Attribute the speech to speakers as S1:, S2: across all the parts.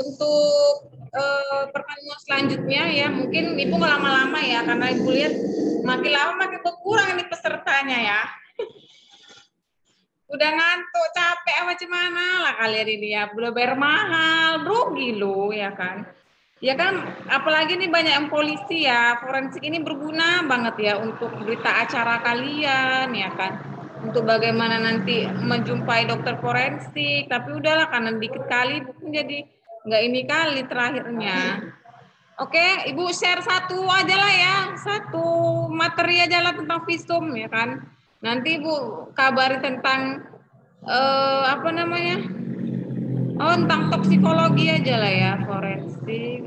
S1: untuk pertemuan selanjutnya ya, mungkin Ibu nggak lama-lama ya, karena Ibu lihat makin lama makin berkurang ini pesertanya ya. Udah ngantuk, capek macam mana lah kalian ini ya, udah bayar mahal, rugi loh ya kan. Ya kan, apalagi nih banyak yang polisi ya, forensik ini berguna banget ya untuk berita acara kalian ya kan. Untuk bagaimana nanti menjumpai dokter forensik, tapi udahlah karena dikit kali bukan jadi nggak ini kali terakhirnya. Oke, Ibu share satu aja lah ya, satu materi aja lah tentang visum ya kan. Nanti Ibu kabari tentang apa namanya? Oh, tentang toksikologi aja lah ya, forensik.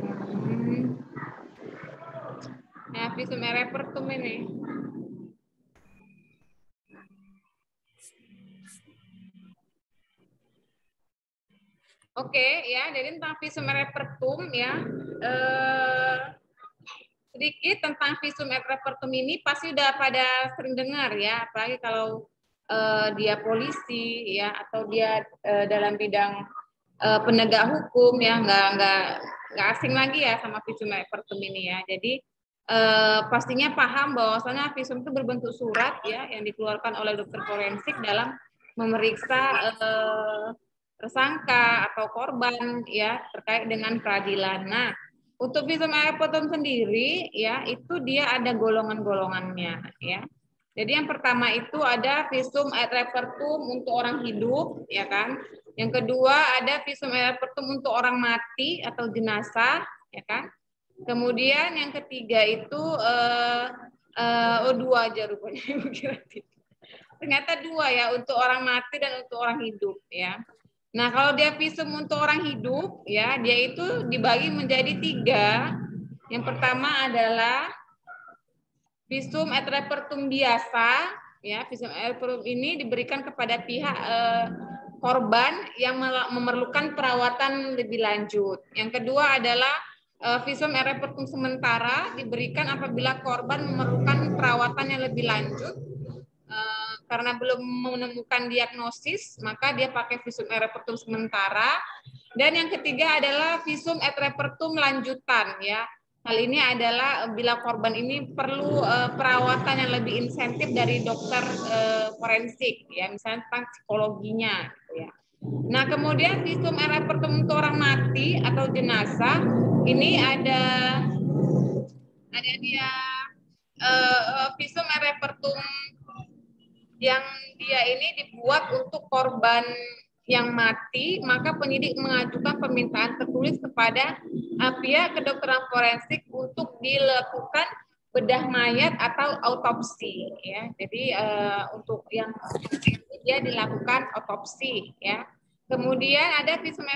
S1: Ya, visum repertum ini. Oke, ya, jadi tentang visum repertum ya. Sedikit tentang visum et repertum ini pasti udah pada sering dengar ya, apalagi kalau dia polisi ya atau dia dalam bidang penegak hukum ya, nggak asing lagi ya sama visum et repertum ini ya. Jadi pastinya paham bahwasanya visum itu berbentuk surat ya yang dikeluarkan oleh dokter forensik dalam memeriksa tersangka atau korban ya terkait dengan peradilan. Nah, untuk visum et repertum sendiri ya itu dia ada golongan-golongannya ya. Jadi yang pertama itu ada visum et repertum untuk orang hidup ya kan. Yang kedua ada visum et repertum untuk orang mati atau jenazah ya kan. Kemudian yang ketiga itu dua aja rupanya ternyata dua ya untuk orang mati dan untuk orang hidup ya. Nah, kalau dia visum untuk orang hidup, ya, dia itu dibagi menjadi tiga. Yang pertama adalah visum et repertum biasa, ya, visum et repertum ini diberikan kepada pihak korban yang memerlukan perawatan lebih lanjut. Yang kedua adalah visum et repertum sementara diberikan apabila korban memerlukan perawatan yang lebih lanjut. Karena belum menemukan diagnosis, maka dia pakai visum et repertum sementara. Dan yang ketiga adalah visum et repertum lanjutan ya. Hal ini adalah bila korban ini perlu perawatan yang lebih insentif dari dokter forensik ya, misalnya tentang psikologinya gitu ya. Nah, kemudian visum et repertum untuk orang mati atau jenazah ini ada dia visum et repertum yang dia ini dibuat untuk korban yang mati, maka penyidik mengajukan permintaan tertulis kepada pihak kedokteran forensik untuk dilakukan bedah mayat atau autopsi ya. Jadi untuk yang dia dilakukan autopsi ya. Kemudian ada visum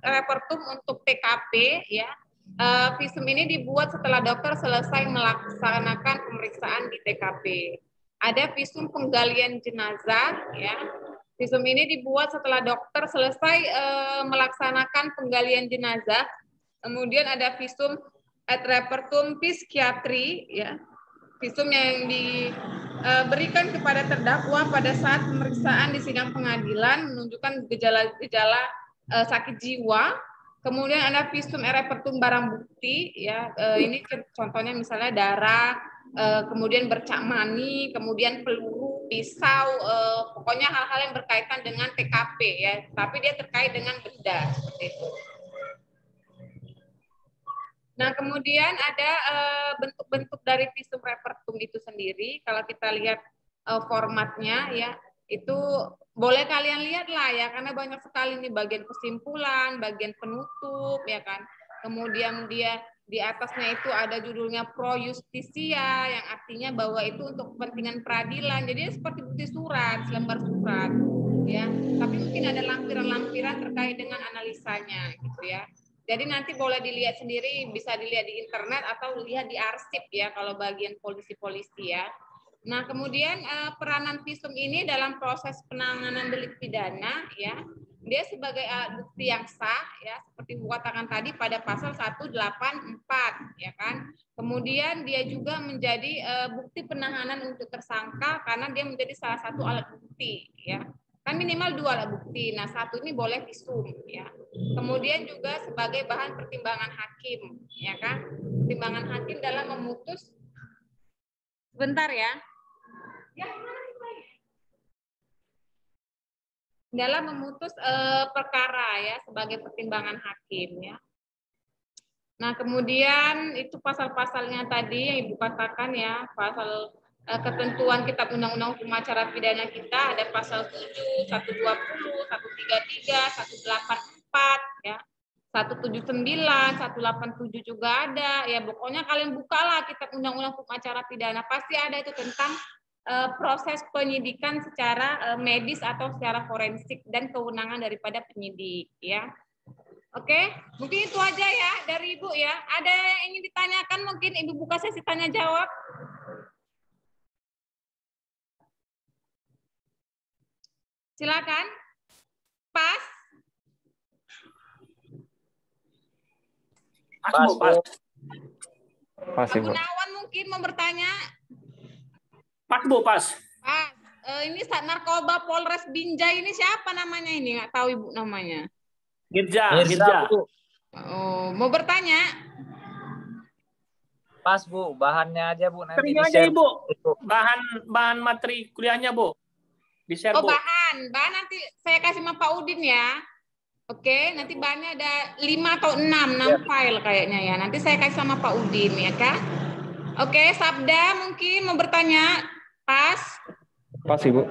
S1: repertum untuk TKP ya. Visum ini dibuat setelah dokter selesai melaksanakan pemeriksaan di TKP. Ada visum penggalian jenazah ya. Visum ini dibuat setelah dokter selesai melaksanakan penggalian jenazah. Kemudian ada visum et repertum psikiatri ya. Visum yang diberikan kepada terdakwa pada saat pemeriksaan di sidang pengadilan menunjukkan gejala-gejala sakit jiwa. Kemudian ada visum et repertum barang bukti ya. Ini contohnya misalnya darah, kemudian bercak mani, kemudian peluru, pisau, pokoknya hal-hal yang berkaitan dengan TKP ya, tapi dia terkait dengan benda seperti itu. Nah, kemudian ada bentuk-bentuk dari visum repertum itu sendiri. Kalau kita lihat formatnya ya, itu boleh kalian lihat lah ya, karena banyak sekali nih bagian kesimpulan, bagian penutup ya kan. Kemudian dia di atasnya itu ada judulnya pro justisia yang artinya bahwa itu untuk kepentingan peradilan. Jadi seperti bukti surat, selembar surat ya. Tapi mungkin ada lampiran-lampiran terkait dengan analisanya gitu ya. Jadi nanti boleh dilihat sendiri, bisa dilihat di internet atau lihat di arsip ya kalau bagian polisi-polisi ya. Nah, kemudian peranan visum ini dalam proses penanganan delik pidana ya. Dia sebagai alat bukti yang sah ya, seperti katakan tadi pada pasal 184 ya kan. Kemudian dia juga menjadi bukti penahanan untuk tersangka karena dia menjadi salah satu alat bukti ya. Kan minimal 2 alat bukti. Nah, 1 ini boleh visum ya. Kemudian juga sebagai bahan pertimbangan hakim, ya kan? Pertimbangan hakim dalam memutus sebentar ya. Dalam memutus perkara ya sebagai pertimbangan hakim ya. Nah, kemudian itu pasal-pasalnya tadi yang Ibu katakan ya, pasal ketentuan Kitab Undang-Undang Hukum Acara Pidana kita ada pasal 7, 120, 133, 184 ya. 179, 187 juga ada. Ya, pokoknya kalian bukalah Kitab Undang-Undang Hukum Acara Pidana, pasti ada itu tentang proses penyidikan secara medis atau secara forensik dan kewenangan daripada penyidik ya. Oke, mungkin itu aja ya dari Ibu ya. Ada yang ingin ditanyakan mungkin Ibu buka sesi tanya jawab. Silakan. Pas.
S2: Pas, Bu.
S3: Pas,
S1: Pak
S3: Ibu.
S1: Gunawan mungkin mau bertanya.
S2: Pas, Bu, pas.
S1: Pas. Ini saat narkoba Polres Binjai ini siapa namanya ini? Nggak tahu Ibu namanya.
S2: Girja.
S4: Bu.
S1: Oh, mau bertanya?
S4: Pas, Bu. Bahannya aja, Bu. Nanti
S2: Materinya aja,
S4: di-share.
S2: Ibu. Bahan materi kuliahnya, Bu. Di-share,
S1: Oh,
S2: Bu.
S1: bahan nanti saya kasih sama Pak Udin ya. Oke, nanti bahannya ada 5 atau 6 file kayaknya ya. Nanti saya kasih sama Pak Udin ya kan. Oke, Sabda mungkin mau bertanya. Pas.
S3: Pas, Ibu.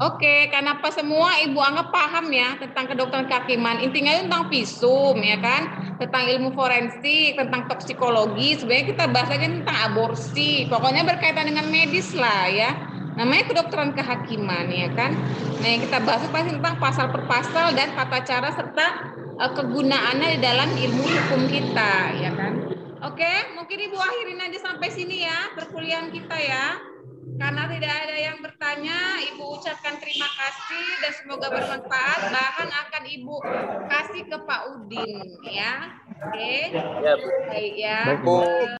S1: Oke, karena apa semua Ibu anggap paham ya tentang kedokteran kehakiman. Intinya itu tentang visum ya kan, tentang ilmu forensik, tentang toksikologi. Sebenarnya kita bahas lagi tentang aborsi. Pokoknya berkaitan dengan medis lah ya. Namanya kedokteran kehakiman ya kan. Nah, yang kita bahas itu pasti tentang pasal per pasal dan tata cara serta kegunaannya di dalam ilmu hukum kita ya kan. Oke, mungkin Ibu akhirin aja sampai sini ya perkuliahan kita ya. Karena tidak ada yang bertanya, Ibu ucapkan terima kasih dan semoga bermanfaat. Bahan akan Ibu kasih ke Pak Udin ya. Oke.
S4: Ya, Bu.
S1: Baik ya.
S3: Baik, Ibu.